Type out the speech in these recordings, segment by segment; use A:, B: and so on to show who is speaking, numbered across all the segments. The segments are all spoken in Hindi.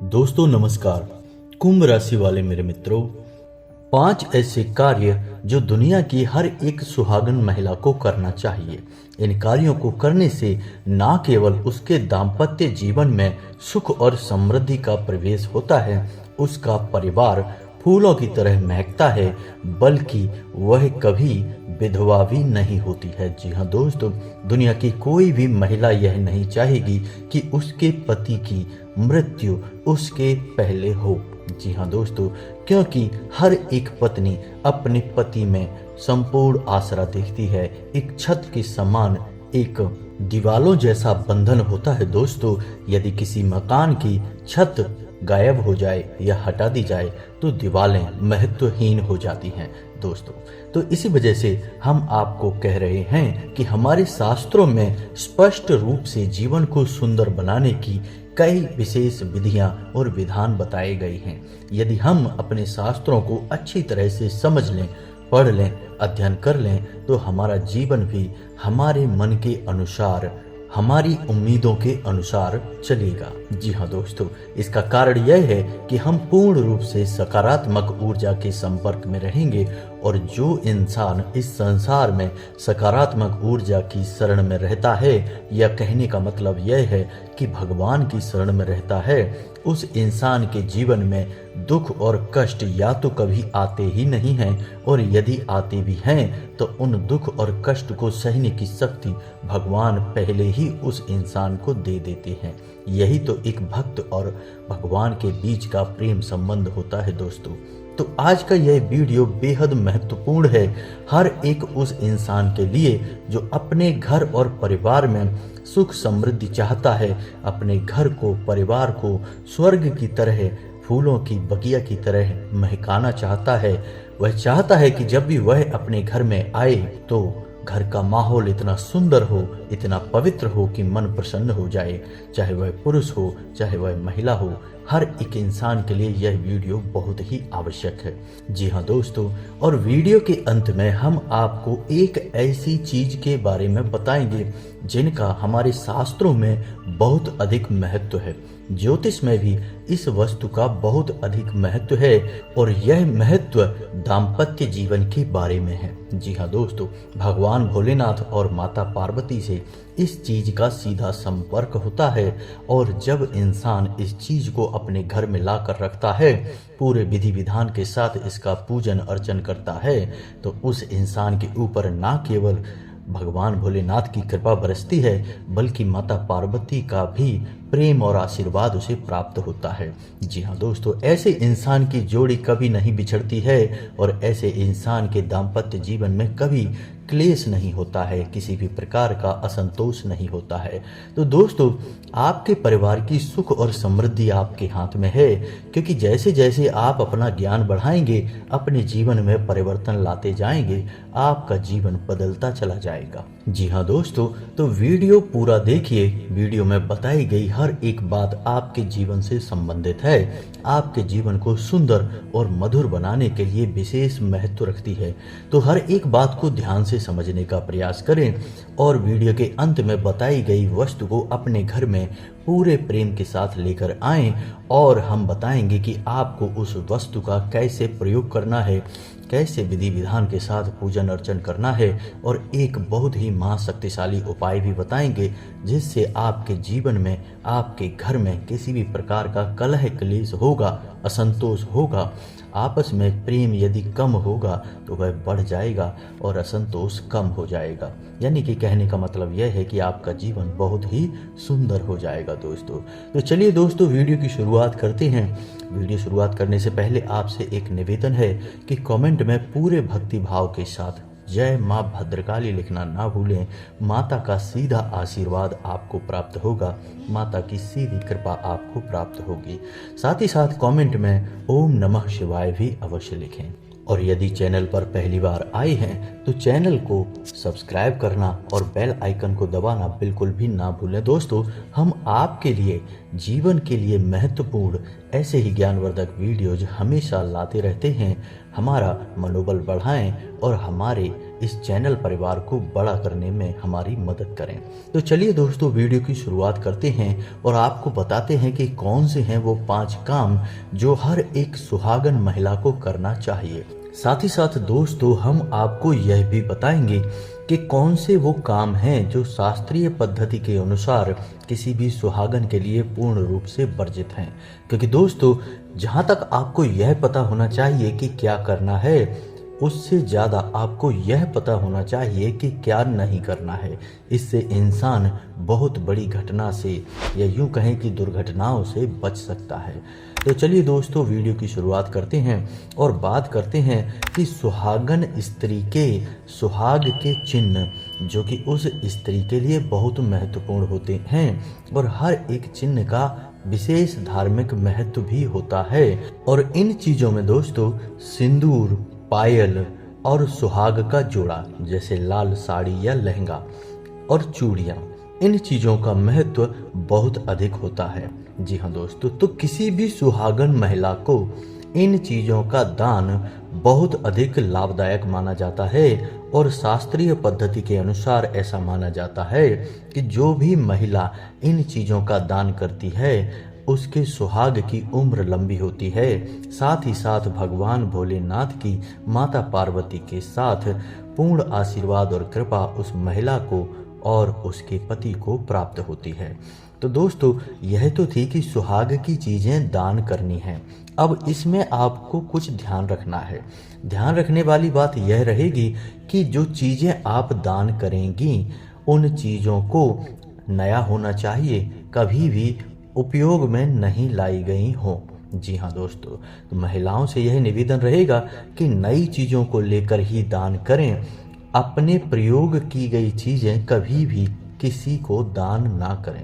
A: दोस्तों नमस्कार। कुंभ राशि वाले मेरे मित्रों, 5 ऐसे कार्य जो दुनिया की हर एक सुहागन महिला को करना चाहिए। इन कार्यों को करने से न केवल उसके दाम्पत्य जीवन में सुख और समृद्धि का प्रवेश होता है, उसका परिवार फूलों की तरह महकता है, बल्कि वह कभी विधवा भी नहीं होती है। जी हाँ दोस्तों, दुनिया की कोई भी महिला यह नहीं चाहेगी कि उसके पति की मृत्यु उसके पहले हो। जी हाँ दोस्तों, क्योंकि हर एक पत्नी अपने पति में संपूर्ण आसरा देखती है। एक छत के समान, एक दीवालों जैसा बंधन होता है दोस्तों। यदि किसी मकान की छत गायब हो जाए या हटा दी जाए तो दीवारें महत्वहीन हो जाती हैं दोस्तों। तो इसी वजह से हम आपको कह रहे हैं कि हमारे शास्त्रों में स्पष्ट रूप से जीवन को सुंदर बनाने की कई विशेष विधियां और विधान बताए गए हैं। यदि हम अपने शास्त्रों को अच्छी तरह से समझ लें, पढ़ लें, अध्ययन कर लें, तो हमारा जीवन भी हमारे मन के अनुसार, हमारी उम्मीदों के अनुसार चलेगा। जी हाँ दोस्तों, इसका कारण यह है कि हम पूर्ण रूप से सकारात्मक ऊर्जा के संपर्क में रहेंगे, और जो इंसान इस संसार में सकारात्मक ऊर्जा की शरण में रहता है, या कहने का मतलब यह है कि भगवान की शरण में रहता है, उस इंसान के जीवन में दुख और कष्ट या तो कभी आते ही नहीं हैं, और यदि आते भी हैं तो उन दुख और कष्ट को सहने की शक्ति भगवान पहले ही उस इंसान को दे देते हैं। यही तो एक भक्त और भगवान के बीच का प्रेम संबंध होता है दोस्तों। तो आज का यह वीडियो बेहद महत्वपूर्ण है हर एक उस इंसान के लिए जो अपने घर और परिवार में सुख समृद्धि चाहता है, अपने घर को, परिवार को स्वर्ग की तरह, फूलों की बगिया की तरह महकाना चाहता है। वह चाहता है कि जब भी वह अपने घर में आए तो घर का माहौल इतना सुंदर हो, इतना पवित्र हो कि मन प्रसन्न हो जाए। चाहे वह पुरुष हो, चाहे वह महिला हो, हर एक इंसान के लिए यह वीडियो बहुत ही आवश्यक है। जी हाँ दोस्तों, और वीडियो के अंत में हम आपको एक ऐसी चीज के बारे में बताएंगे जिनका हमारे शास्त्रों में बहुत अधिक महत्व है। ज्योतिष में भी इस वस्तु का बहुत अधिक महत्व है, और यह महत्व दाम्पत्य जीवन के बारे में है। जी हाँ दोस्तों, भगवान भोलेनाथ और माता पार्वती से इस चीज का सीधा संपर्क होता है, और जब इंसान इस चीज को अपने घर में ला कर रखता है, पूरे विधि विधान के साथ इसका पूजन अर्चन करता है, तो उस इंसान के ऊपर ना केवल भगवान भोलेनाथ की कृपा बरसती है, बल्कि माता पार्वती का भी प्रेम और आशीर्वाद उसे प्राप्त होता है। जी हाँ दोस्तों, ऐसे इंसान की जोड़ी कभी नहीं बिछड़ती है, और ऐसे इंसान के दाम्पत्य जीवन में कभी क्लेश नहीं होता है, किसी भी प्रकार का असंतोष नहीं होता है। तो दोस्तों, आपके परिवार की सुख और समृद्धि आपके हाथ में है, क्योंकि जैसे जैसे आप अपना ज्ञान बढ़ाएंगे, अपने जीवन में परिवर्तन लाते जाएंगे, आपका जीवन बदलता चला जाएगा। जी हाँ दोस्तों, तो वीडियो पूरा देखिए। वीडियो में बताई गई हर एक बात आपके जीवन से संबंधित है, आपके जीवन को सुंदर और मधुर बनाने के लिए विशेष महत्व रखती है। तो हर एक बात को ध्यान से समझने का प्रयास करें, और वीडियो के अंत में बताई गई वस्तु को अपने घर में पूरे प्रेम के साथ लेकर आएं, और हम बताएंगे कि आपको उस वस्तु का कैसे प्रयोग करना है, कैसे विधि विधान के साथ पूजन अर्चन करना है, और एक बहुत ही महाशक्तिशाली उपाय भी बताएंगे जिससे आपके जीवन में, आपके घर में किसी भी प्रकार का कलह क्लेश होगा, असंतोष होगा, आपस में प्रेम यदि कम होगा तो वह बढ़ जाएगा और असंतोष कम हो जाएगा। यानी कि कहने का मतलब यह है कि आपका जीवन बहुत ही सुंदर हो जाएगा दोस्तों। तो चलिए दोस्तों, वीडियो की शुरुआत करते हैं। वीडियो शुरुआत करने से पहले आपसे एक निवेदन है कि कमेंट में पूरे भक्ति भाव के साथ जय माँ भद्रकाली लिखना ना भूलें। माता का सीधा आशीर्वाद आपको प्राप्त होगा, माता की सीधी कृपा आपको प्राप्त होगी। साथ ही साथ कमेंट में ओम नमः शिवाय भी अवश्य लिखें। और यदि चैनल पर पहली बार आए हैं तो चैनल को सब्सक्राइब करना और बेल आइकन को दबाना बिल्कुल भी ना भूलें। दोस्तों, हम आपके लिए जीवन के लिए महत्वपूर्ण ऐसे ही ज्ञानवर्धक वीडियोज हमेशा लाते रहते हैं। हमारा मनोबल बढ़ाएं और हमारे इस चैनल परिवार को बड़ा करने में हमारी मदद करें। तो चलिए दोस्तों, वीडियो की शुरुआत करते हैं और आपको बताते हैं कि कौन से हैं वो 5 काम जो हर एक सुहागन महिला को करना चाहिए। साथ ही साथ दोस्तों, हम आपको यह भी बताएंगे कि कौन से वो काम हैं जो शास्त्रीय पद्धति के अनुसार किसी भी सुहागन के लिए पूर्ण रूप से वर्जित हैं। क्योंकि दोस्तों, जहाँ तक आपको यह पता होना चाहिए कि क्या करना है, उससे ज़्यादा आपको यह पता होना चाहिए कि क्या नहीं करना है। इससे इंसान बहुत बड़ी घटना से या यूं कहें कि दुर्घटनाओं से बच सकता है। तो चलिए दोस्तों, वीडियो की शुरुआत करते हैं और बात करते हैं कि सुहागन स्त्री के सुहाग के चिन्ह जो कि उस स्त्री के लिए बहुत महत्वपूर्ण होते हैं और हर एक चिन्ह का विशेष धार्मिक महत्व भी होता है। और इन चीज़ों में दोस्तों सिंदूर, पायल और सुहाग का जोड़ा जैसे लाल साड़ी या लहंगा और चूड़ियाँ, इन चीज़ों का महत्व बहुत अधिक होता है। जी हाँ दोस्तों, तो किसी भी सुहागन महिला को इन चीज़ों का दान बहुत अधिक लाभदायक माना जाता है और शास्त्रीय पद्धति के अनुसार ऐसा माना जाता है कि जो भी महिला इन चीज़ों का दान करती है उसके सुहाग की उम्र लंबी होती है। साथ ही साथ भगवान भोलेनाथ की माता पार्वती के साथ पूर्ण आशीर्वाद और कृपा उस महिला को और उसके पति को प्राप्त होती है। तो दोस्तों, यह तो थी कि सुहाग की चीज़ें दान करनी हैं। अब इसमें आपको कुछ ध्यान रखना है। ध्यान रखने वाली बात यह रहेगी कि जो चीज़ें आप दान करेंगी उन चीज़ों को नया होना चाहिए, कभी भी उपयोग में नहीं लाई गई हो। जी हाँ दोस्तों, तो महिलाओं से यह निवेदन रहेगा कि नई चीज़ों को लेकर ही दान करें। अपने प्रयोग की गई चीज़ें कभी भी किसी को दान ना करें,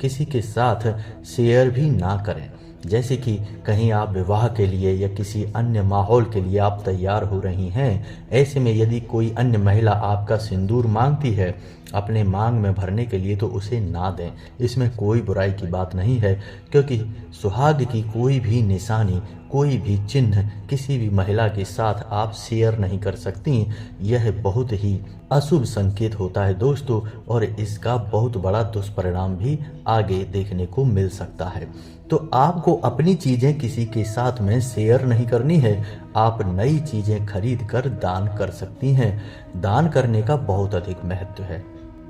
A: किसी के साथ शेयर भी ना करें। जैसे कि कहीं आप विवाह के लिए या किसी अन्य माहौल के लिए आप तैयार हो रही हैं, ऐसे में यदि कोई अन्य महिला आपका सिंदूर मांगती है अपने मांग में भरने के लिए, तो उसे ना दें। इसमें कोई बुराई की बात नहीं है, क्योंकि सुहाग की कोई भी निशानी, कोई भी चिन्ह किसी भी महिला के साथ आप शेयर नहीं कर सकती। यह बहुत ही अशुभ संकेत होता है दोस्तों, और इसका बहुत बड़ा दुष्परिणाम भी आगे देखने को मिल सकता है। तो आपको अपनी चीज़ें किसी के साथ में शेयर नहीं करनी है। आप नई चीज़ें खरीद कर दान कर सकती हैं। दान करने का बहुत अधिक महत्व है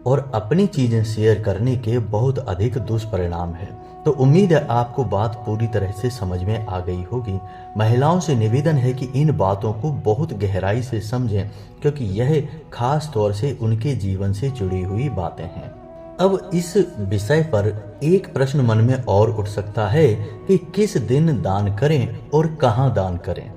A: और अपनी चीज़ें शेयर करने के बहुत अधिक दुष्परिणाम है। तो उम्मीद है आपको बात पूरी तरह से समझ में आ गई होगी। महिलाओं से निवेदन है कि इन बातों को बहुत गहराई से समझें, क्योंकि यह खास तौर से उनके जीवन से जुड़ी हुई बातें हैं। अब इस विषय पर एक प्रश्न मन में और उठ सकता है कि किस दिन दान करें और कहाँ दान करें।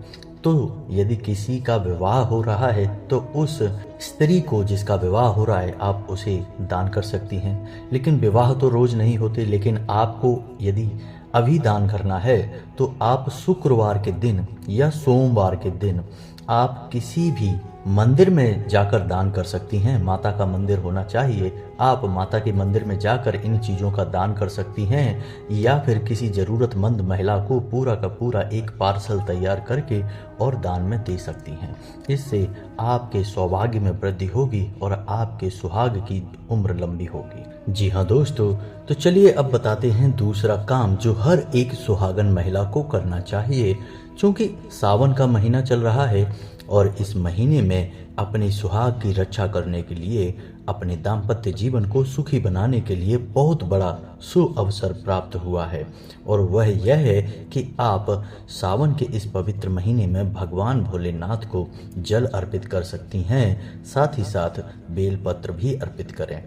A: तो यदि किसी का विवाह हो रहा है तो उस स्त्री को जिसका विवाह हो रहा है आप उसे दान कर सकती हैं। लेकिन विवाह तो रोज नहीं होते, लेकिन आपको यदि अभी दान करना है तो आप शुक्रवार के दिन या सोमवार के दिन आप किसी भी मंदिर में जाकर दान कर सकती हैं। माता का मंदिर होना चाहिए, आप माता के मंदिर में जाकर इन चीज़ों का दान कर सकती हैं, या फिर किसी ज़रूरतमंद महिला को पूरा का पूरा एक पार्सल तैयार करके और दान में दे सकती हैं। इससे आपके सौभाग्य में वृद्धि होगी और आपके सुहाग की उम्र लंबी होगी। जी हाँ दोस्तों, तो चलिए अब बताते हैं दूसरा काम जो हर एक सुहागन महिला को करना चाहिए। चूँकि सावन का महीना चल रहा है और इस महीने में अपने सुहाग की रक्षा करने के लिए, अपने दाम्पत्य जीवन को सुखी बनाने के लिए बहुत बड़ा सुअवसर प्राप्त हुआ है, और वह यह है कि आप सावन के इस पवित्र महीने में भगवान भोलेनाथ को जल अर्पित कर सकती हैं। साथ ही साथ बेलपत्र भी अर्पित करें।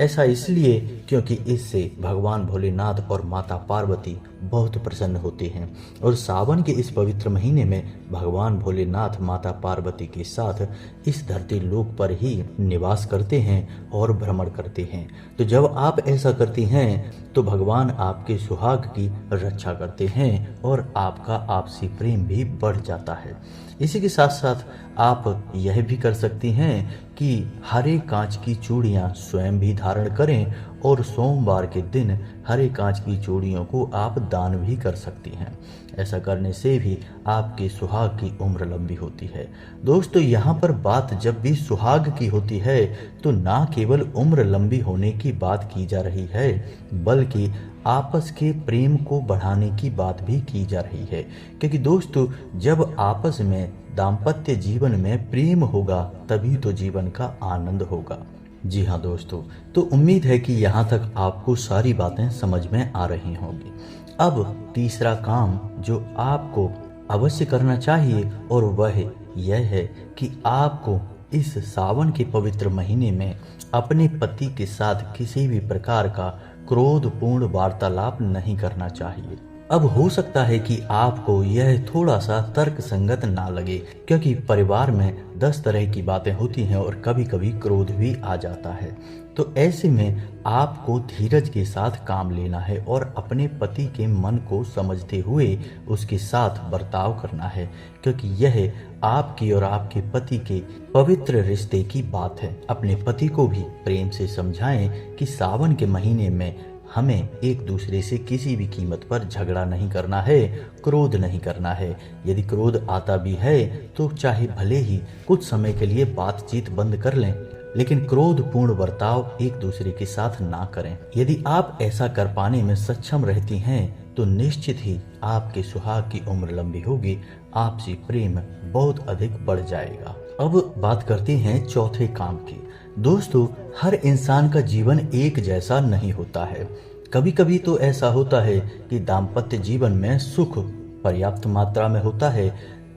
A: ऐसा इसलिए क्योंकि इससे भगवान भोलेनाथ और माता पार्वती बहुत प्रसन्न होते हैं, और सावन के इस पवित्र महीने में भगवान भोलेनाथ माता पार्वती के साथ इस धरती लोक पर ही निवास करते हैं और भ्रमण करते हैं। तो जब आप ऐसा करती हैं तो भगवान आपके सुहाग की रक्षा करते हैं और आपका आपसी प्रेम भी बढ़ जाता है। इसी के साथ साथ आप यह भी कर सकती हैं कि हरे कांच की चूड़ियाँ स्वयं भी धारण करें और सोमवार के दिन हरे कांच की चूड़ियों को आप दान भी कर सकती हैं। ऐसा करने से भी आपके सुहाग की उम्र लंबी होती है। दोस्तों, यहाँ पर बात जब भी सुहाग की होती है तो ना केवल उम्र लंबी होने की बात की जा रही है, बल्कि आपस के प्रेम को बढ़ाने की बात भी की जा रही है। क्योंकि दोस्तों, जब आपस में दाम्पत्य जीवन में प्रेम होगा तभी तो जीवन का आनंद होगा। जी हाँ दोस्तों, तो उम्मीद है कि यहाँ तक आपको सारी बातें समझ में आ रही होंगी। अब तीसरा काम जो आपको अवश्य करना चाहिए और वह यह है कि आपको इस सावन के पवित्र महीने में अपने पति के साथ किसी भी प्रकार का क्रोधपूर्ण वार्तालाप नहीं करना चाहिए। अब हो सकता है कि आपको यह थोड़ा सा तर्क संगत ना लगे, क्योंकि परिवार में 10 तरह की बातें होती हैं और कभी कभी क्रोध भी आ जाता है। तो ऐसे में आपको धीरज के साथ काम लेना है और अपने पति के मन को समझते हुए उसके साथ बर्ताव करना है, क्योंकि यह आपकी और आपके पति के पवित्र रिश्ते की बात है। अपने पति को भी प्रेम से समझाएं कि सावन के महीने में हमें एक दूसरे से किसी भी कीमत पर झगड़ा नहीं करना है, क्रोध नहीं करना है। यदि क्रोध आता भी है तो चाहे भले ही कुछ समय के लिए बातचीत बंद कर लें, लेकिन क्रोधपूर्ण बर्ताव एक दूसरे के साथ ना करें। यदि आप ऐसा कर पाने में सक्षम रहती हैं तो निश्चित ही आपके सुहाग की उम्र लंबी होगी, आपसी प्रेम बहुत अधिक बढ़ जाएगा। अब बात करते हैं चौथे काम की। दोस्तों, हर इंसान का जीवन एक जैसा नहीं होता है। कभी कभी तो ऐसा होता है कि दाम्पत्य जीवन में सुख पर्याप्त मात्रा में होता है,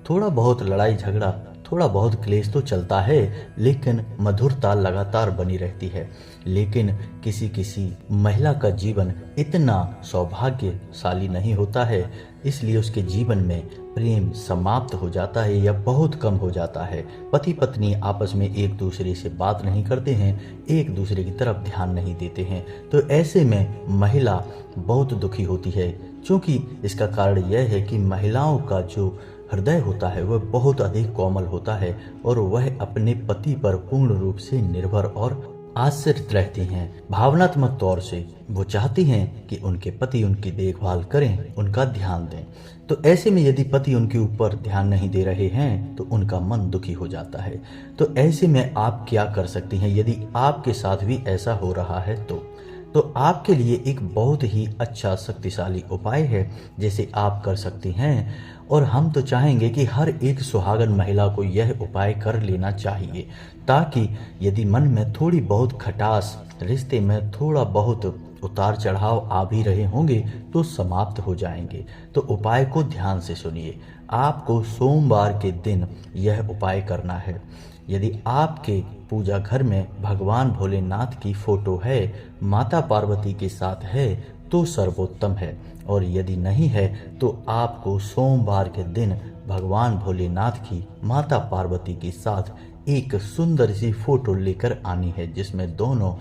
A: थोड़ा बहुत लड़ाई झगड़ा, थोड़ा बहुत क्लेश तो चलता है, लेकिन मधुरता लगातार बनी रहती है। लेकिन किसी किसी महिला का जीवन इतना सौभाग्यशाली नहीं होता है, इसलिए उसके जीवन में प्रेम समाप्त हो जाता है या बहुत कम हो जाता है। पति पत्नी आपस में एक दूसरे से बात नहीं करते हैं, एक दूसरे की तरफ ध्यान नहीं देते हैं। तो ऐसे में महिला बहुत दुखी होती है, क्योंकि इसका कारण यह है कि महिलाओं का जो हृदय होता है वह बहुत अधिक कोमल होता है और वह अपने पति पर पूर्ण रूप से निर्भर और आश्रित रहती हैं। भावनात्मक तौर से वो चाहती हैं कि उनके पति उनकी देखभाल करें, उनका ध्यान दें। तो ऐसे में यदि पति उनके ऊपर ध्यान नहीं दे रहे हैं तो उनका मन दुखी हो जाता है। तो ऐसे में आप क्या कर सकती हैं यदि आपके साथ भी ऐसा हो रहा है तो आपके लिए एक बहुत ही अच्छा शक्तिशाली उपाय है जिसे आप कर सकती हैं। और हम तो चाहेंगे कि हर एक सुहागन महिला को यह उपाय कर लेना चाहिए, ताकि यदि मन में थोड़ी बहुत खटास, रिश्ते में थोड़ा बहुत उतार चढ़ाव आ भी रहे होंगे तो समाप्त हो जाएंगे। तो उपाय को ध्यान से सुनिए। आपको सोमवार के दिन यह उपाय करना है। यदि आपके पूजा घर में भगवान भोलेनाथ की फोटो है, माता पार्वती के साथ है तो सर्वोत्तम है, और यदि नहीं है तो आपको सोमवार के दिन भगवान भोलेनाथ की माता पार्वती के साथ एक सुंदर सी फोटो लेकर आनी है जिसमें दोनों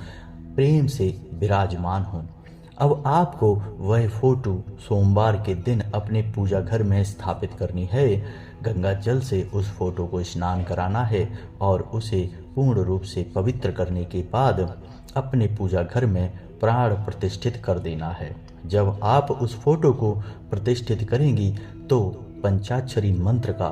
A: प्रेम से विराजमान हों। अब आपको वह फोटो सोमवार के दिन अपने पूजा घर में स्थापित करनी है। गंगा जल से उस फोटो को स्नान कराना है और उसे पूर्ण रूप से पवित्र करने के बाद अपने पूजा घर में प्राण प्रतिष्ठित कर देना है। जब आप उस फोटो को प्रतिष्ठित करेंगी तो पंचाक्षरी मंत्र का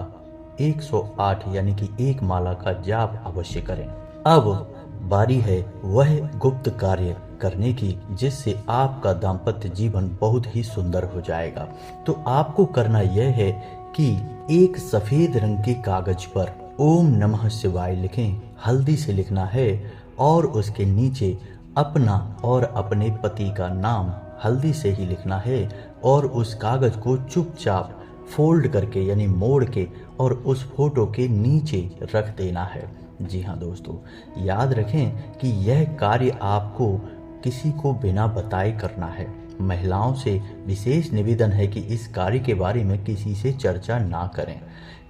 A: 108 यानी कि एक माला का जाप अवश्य करें। अब बारी है वह गुप्त कार्य करने की जिससे आपका दाम्पत्य जीवन बहुत ही सुंदर हो जाएगा। तो आपको करना यह है कि एक सफेद रंग के कागज पर ओम नमः शिवाय लिखें, हल्दी से लिखना है, और उसके नीचे अपना और अपने पति का नाम हल्दी से ही लिखना है, और उस कागज को चुपचाप फोल्ड करके यानी मोड़ के और उस फोटो के नीचे रख देना है। जी हाँ दोस्तों, याद रखें कि यह कार्य आपको किसी को बिना बताए करना है। महिलाओं से विशेष निवेदन है कि इस कार्य के बारे में किसी से चर्चा ना करें।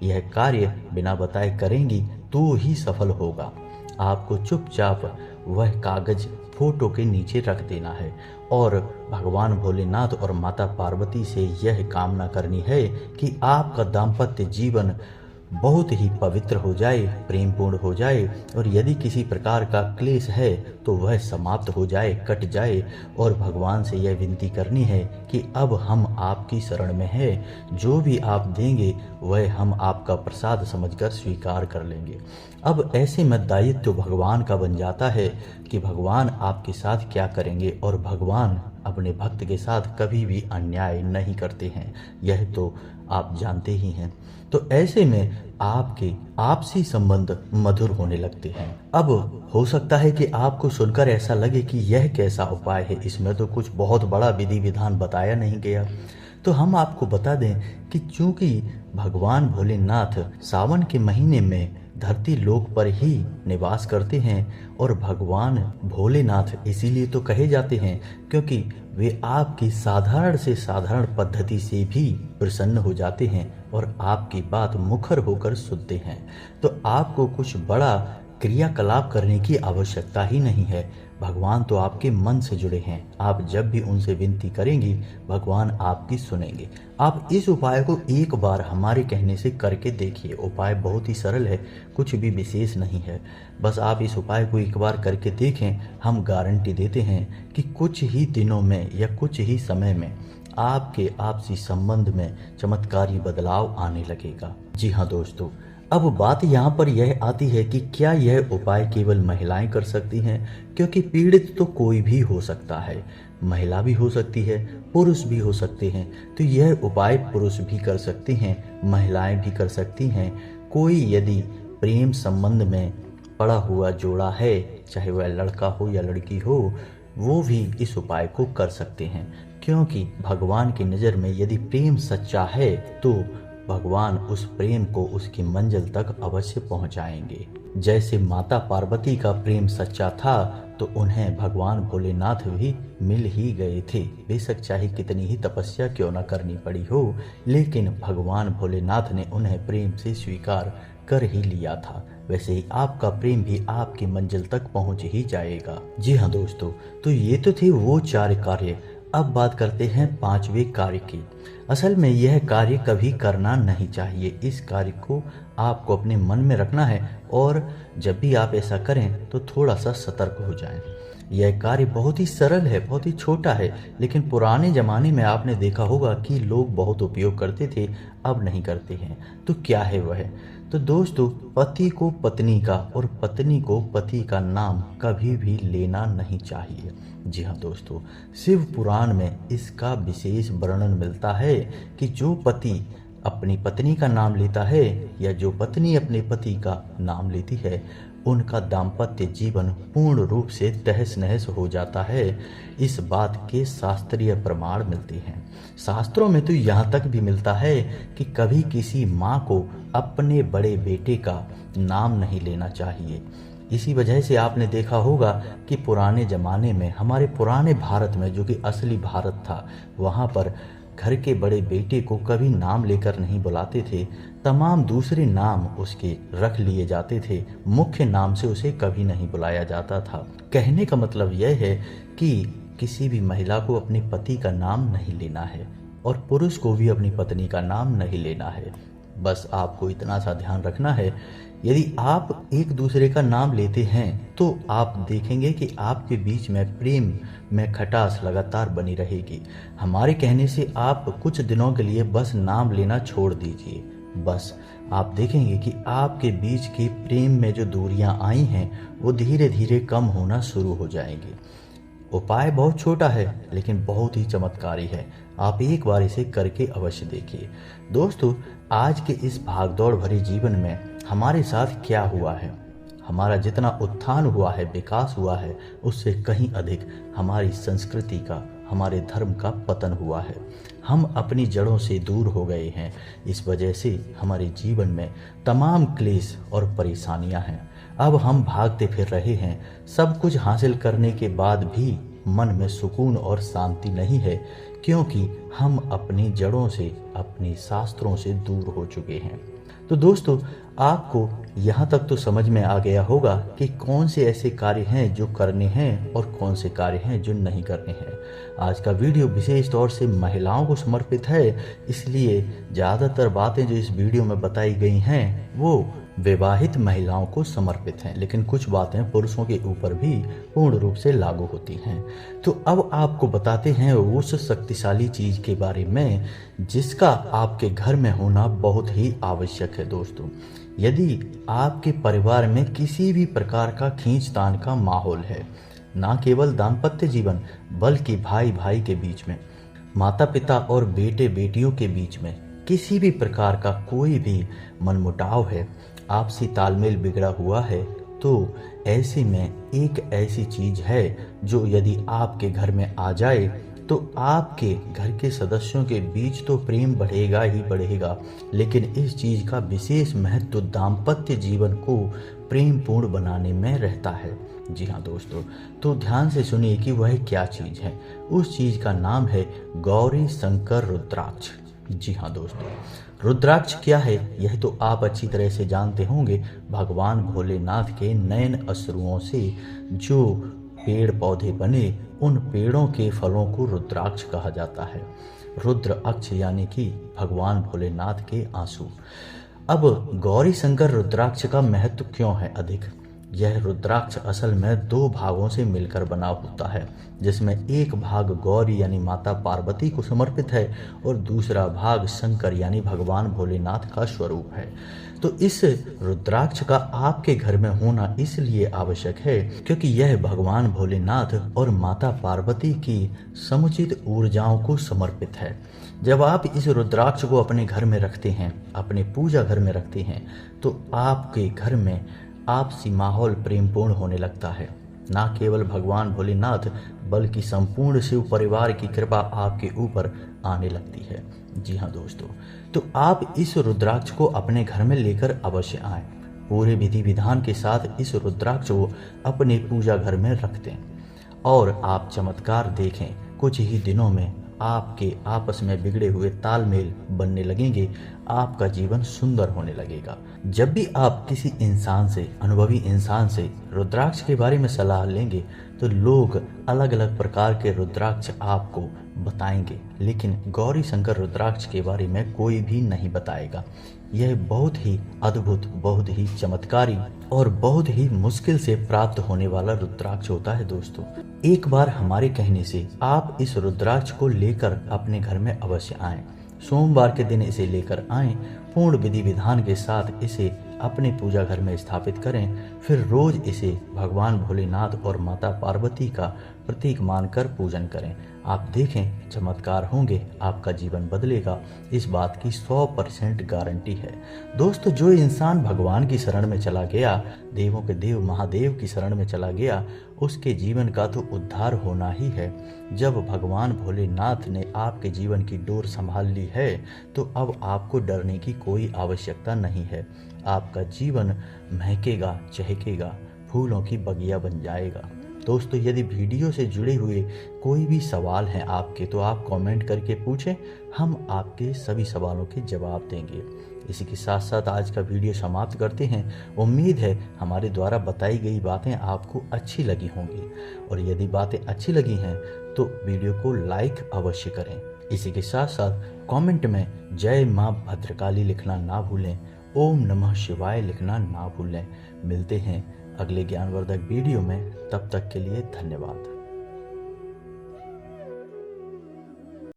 A: यह कार्य बिना बताए करेंगी तो ही सफल होगा। आपको चुपचाप वह कागज फोटो के नीचे रख देना है और भगवान भोलेनाथ और माता पार्वती से यह कामना करनी है कि आपका दाम्पत्य जीवन बहुत ही पवित्र हो जाए, प्रेमपूर्ण हो जाए, और यदि किसी प्रकार का क्लेश है तो वह समाप्त हो जाए, कट जाए। और भगवान से यह विनती करनी है कि अब हम आपकी शरण में हैं, जो भी आप देंगे वह हम आपका प्रसाद समझकर स्वीकार कर लेंगे। अब ऐसे में दायित्व भगवान का बन जाता है कि भगवान आपके साथ क्या करेंगे, और भगवान अपने भक्त के साथ कभी भी अन्याय नहीं करते हैं, यह तो आप जानते ही हैं। तो ऐसे में आपके आपसी संबंध मधुर होने लगते हैं। अब हो सकता है कि आपको सुनकर ऐसा लगे कि यह कैसा उपाय है, इसमें तो कुछ बहुत बड़ा विधि विधान बताया नहीं गया। तो हम आपको बता दें कि चूंकि भगवान भोलेनाथ सावन के महीने में धरती लोक पर ही निवास करते हैं, और भगवान भोलेनाथ इसीलिए तो कहे जाते हैं क्योंकि वे आपकी साधारण से साधारण पद्धति से भी प्रसन्न हो जाते हैं और आपकी बात मुखर होकर सुनते हैं। तो आपको कुछ बड़ा क्रियाकलाप करने की आवश्यकता ही नहीं है। भगवान तो आपके मन से जुड़े हैं। आप जब भी उनसे विनती करेंगी भगवान आपकी सुनेंगे। आप इस उपाय को एक बार हमारे कहने से करके देखिए। उपाय बहुत ही सरल है, कुछ भी विशेष नहीं है। बस आप इस उपाय को एक बार करके देखें। हम गारंटी देते हैं कि कुछ ही दिनों में या कुछ ही समय में आपके आपसी संबंध में चमत्कारी बदलाव आने लगेगा। जी हाँ दोस्तों, अब बात यहाँ पर यह आती है कि क्या यह उपाय केवल महिलाएं कर सकती हैं, क्योंकि पीड़ित तो कोई भी हो सकता है, महिला भी हो सकती है, पुरुष भी हो सकते हैं। तो यह उपाय पुरुष भी कर सकते हैं, महिलाएं भी कर सकती हैं। कोई यदि प्रेम संबंध में पड़ा हुआ जोड़ा है, चाहे वह लड़का हो या लड़की हो, वो भी इस उपाय को कर सकते हैं, क्योंकि भगवान की नज़र में यदि प्रेम सच्चा है तो भगवान उस प्रेम को उसकी मंजिल तक अवश्य पहुंचाएंगे। जैसे माता पार्वती का प्रेम सच्चा था तो उन्हें भगवान भोलेनाथ भी मिल ही गए थे। बेशक चाहे कितनी ही तपस्या क्यों न करनी पड़ी हो, लेकिन भगवान भोलेनाथ ने उन्हें प्रेम से स्वीकार कर ही लिया था। वैसे ही आपका प्रेम भी आपकी मंजिल तक पहुंच ही जाएगा। जी हाँ दोस्तों, तो ये तो थे वो 4 कार्य। अब बात करते हैं 5वें कार्य की। असल में यह कार्य कभी करना नहीं चाहिए। इस कार्य को आपको अपने मन में रखना है, और जब भी आप ऐसा करें तो थोड़ा सा सतर्क हो जाएं। यह कार्य बहुत ही सरल है, बहुत ही छोटा है, लेकिन पुराने ज़माने में आपने देखा होगा कि लोग बहुत उपयोग करते थे, अब नहीं करते हैं। तो क्या है वह? तो दोस्तों, पति को पत्नी का और पत्नी को पति का नाम कभी भी लेना नहीं चाहिए। जी हाँ दोस्तों, शिव पुराण में इसका विशेष वर्णन मिलता है कि जो पति अपनी पत्नी का नाम लेता है या जो पत्नी अपने पति का नाम लेती है, उनका दाम्पत्य जीवन पूर्ण रूप से तहस नहस हो जाता है। इस बात के शास्त्रीय प्रमाण मिलते हैं। शास्त्रों में तो यहाँ तक भी मिलता है कि कभी किसी माँ को अपने बड़े बेटे का नाम नहीं लेना चाहिए। इसी वजह से आपने देखा होगा कि पुराने ज़माने में, हमारे पुराने भारत में, जो कि असली भारत था, वहाँ पर घर के बड़े बेटे को कभी नाम लेकर नहीं बुलाते थे। तमाम दूसरे नाम उसके रख लिए जाते थे, मुख्य नाम से उसे कभी नहीं बुलाया जाता था। कहने का मतलब यह है कि किसी भी महिला को अपने पति का नाम नहीं लेना है, और पुरुष को भी अपनी पत्नी का नाम नहीं लेना है। बस आपको इतना सा ध्यान रखना है। यदि आप एक दूसरे का नाम लेते हैं तो आप देखेंगे कि आपके बीच में प्रेम में खटास लगातार बनी रहेगी। हमारे कहने से आप कुछ दिनों के लिए बस नाम लेना छोड़ दीजिए। बस आप देखेंगे कि आपके बीच के प्रेम में जो दूरियां आई हैं वो धीरे धीरे कम होना शुरू हो जाएंगी। उपाय बहुत छोटा है लेकिन बहुत ही चमत्कारी है। आप एक बार इसे करके अवश्य देखिए। दोस्तों, आज के इस भागदौड़ भरे जीवन में हमारे साथ क्या हुआ है? हमारा जितना उत्थान हुआ है, विकास हुआ है, उससे कहीं अधिक हमारी संस्कृति का, हमारे धर्म का पतन हुआ है। हम अपनी जड़ों से दूर हो गए हैं। इस वजह से हमारे जीवन में तमाम क्लेश और परेशानियां हैं। अब हम भागते फिर रहे हैं। सब कुछ हासिल करने के बाद भी मन में सुकून और शांति नहीं है, क्योंकि हम अपनी जड़ों से, अपने शास्त्रों से दूर हो चुके हैं। तो दोस्तों, आपको यहाँ तक तो समझ में आ गया होगा कि कौन से ऐसे कार्य हैं जो करने हैं और कौन से कार्य हैं जो नहीं करने हैं। आज का वीडियो विशेष तौर से महिलाओं को समर्पित है, इसलिए ज़्यादातर बातें जो इस वीडियो में बताई गई हैं वो विवाहित महिलाओं को समर्पित हैं, लेकिन कुछ बातें पुरुषों के ऊपर भी पूर्ण रूप से लागू होती हैं। तो अब आपको बताते हैं उस शक्तिशाली चीज के बारे में जिसका आपके घर में होना बहुत ही आवश्यक है। दोस्तों, यदि आपके परिवार में किसी भी प्रकार का खींचतान का माहौल है, ना केवल दाम्पत्य जीवन बल्कि भाई भाई के बीच में, माता पिता और बेटे बेटियों के बीच में किसी भी प्रकार का कोई भी मनमुटाव है, आपसी तालमेल बिगड़ा हुआ है, तो ऐसे में एक ऐसी चीज है जो यदि आपके घर में आ जाए तो आपके घर के सदस्यों के बीच तो प्रेम बढ़ेगा ही बढ़ेगा, लेकिन इस चीज का विशेष महत्व दाम्पत्य जीवन को प्रेम पूर्ण बनाने में रहता है। जी हाँ दोस्तों, तो ध्यान से सुनिए कि वह क्या चीज है। उस चीज का नाम है गौरी शंकर रुद्राक्ष। जी हाँ दोस्तों, रुद्राक्ष क्या है यह तो आप अच्छी तरह से जानते होंगे। भगवान भोलेनाथ के नयन अश्रुओं से जो पेड़ पौधे बने, उन पेड़ों के फलों को रुद्राक्ष कहा जाता है। रुद्र अक्ष यानी कि भगवान भोलेनाथ के आंसू। अब गौरी शंकर रुद्राक्ष का महत्व क्यों है अधिक? यह रुद्राक्ष असल में दो भागों से मिलकर बना होता है, जिसमें एक भाग गौरी यानी माता पार्वती को समर्पित है और दूसरा भाग शंकर यानी भगवान भोलेनाथ का स्वरूप है। तो इस रुद्राक्ष का आपके घर में होना इसलिए आवश्यक है क्योंकि यह भगवान भोलेनाथ और माता पार्वती की समुचित ऊर्जाओं को समर्पित है। जब आप इस रुद्राक्ष को अपने घर में रखते हैं, अपने पूजा घर में रखते हैं, तो आपके घर में आपसी माहौल प्रेमपूर्ण होने लगता है। ना केवल भगवान भोलेनाथ बल्कि संपूर्ण शिव परिवार की कृपा आपके ऊपर आने लगती है। जी हाँ दोस्तों, तो आप इस रुद्राक्ष को अपने घर में लेकर अवश्य आएं। पूरे विधि विधान के साथ इस रुद्राक्ष को अपने पूजा घर में रख दें और आप चमत्कार देखें। कुछ ही दिनों में आपके आपस में बिगड़े हुए तालमेल बनने लगेंगे, आपका जीवन सुंदर होने लगेगा। जब भी आप किसी इंसान से, अनुभवी इंसान से रुद्राक्ष के बारे में सलाह लेंगे तो लोग अलग अलग प्रकार के रुद्राक्ष आपको बताएंगे, लेकिन गौरी शंकर रुद्राक्ष के बारे में कोई भी नहीं बताएगा। यह बहुत ही अद्भुत, बहुत ही चमत्कारी और बहुत ही मुश्किल से प्राप्त होने वाला रुद्राक्ष होता है। दोस्तों, एक बार हमारे कहने से आप इस रुद्राक्ष को लेकर अपने घर में अवश्य आएं। सोमवार के दिन इसे लेकर आएं, पूर्ण विधि विधान के साथ इसे अपने पूजा घर में स्थापित करें, फिर रोज इसे भगवान भोलेनाथ और माता पार्वती का प्रतीक मानकर पूजन करें। आप देखें चमत्कार होंगे, आपका जीवन बदलेगा, इस बात की 100% गारंटी है। दोस्तों, जो इंसान भगवान की शरण में चला गया, देवों के देव महादेव की शरण में चला गया, उसके जीवन का तो उद्धार होना ही है। जब भगवान भोलेनाथ ने आपके जीवन की डोर संभाल ली है तो अब आपको डरने की कोई आवश्यकता नहीं है। आपका जीवन महकेगा, चहकेगा, फूलों की बगिया बन जाएगा। दोस्तों, यदि वीडियो से जुड़े हुए कोई भी सवाल हैं आपके तो आप कमेंट करके पूछें, हम आपके सभी सवालों के जवाब देंगे। इसी के साथ साथ आज का वीडियो समाप्त करते हैं। उम्मीद है हमारे द्वारा बताई गई बातें आपको अच्छी लगी होंगी, और यदि बातें अच्छी लगी हैं तो वीडियो को लाइक अवश्य करें। इसी के साथ साथ कमेंट में जय माँ भद्रकाली लिखना ना भूलें, ओम नमः शिवाय लिखना ना भूलें। मिलते हैं अगले ज्ञानवर्धक वीडियो में, तब तक के लिए धन्यवाद।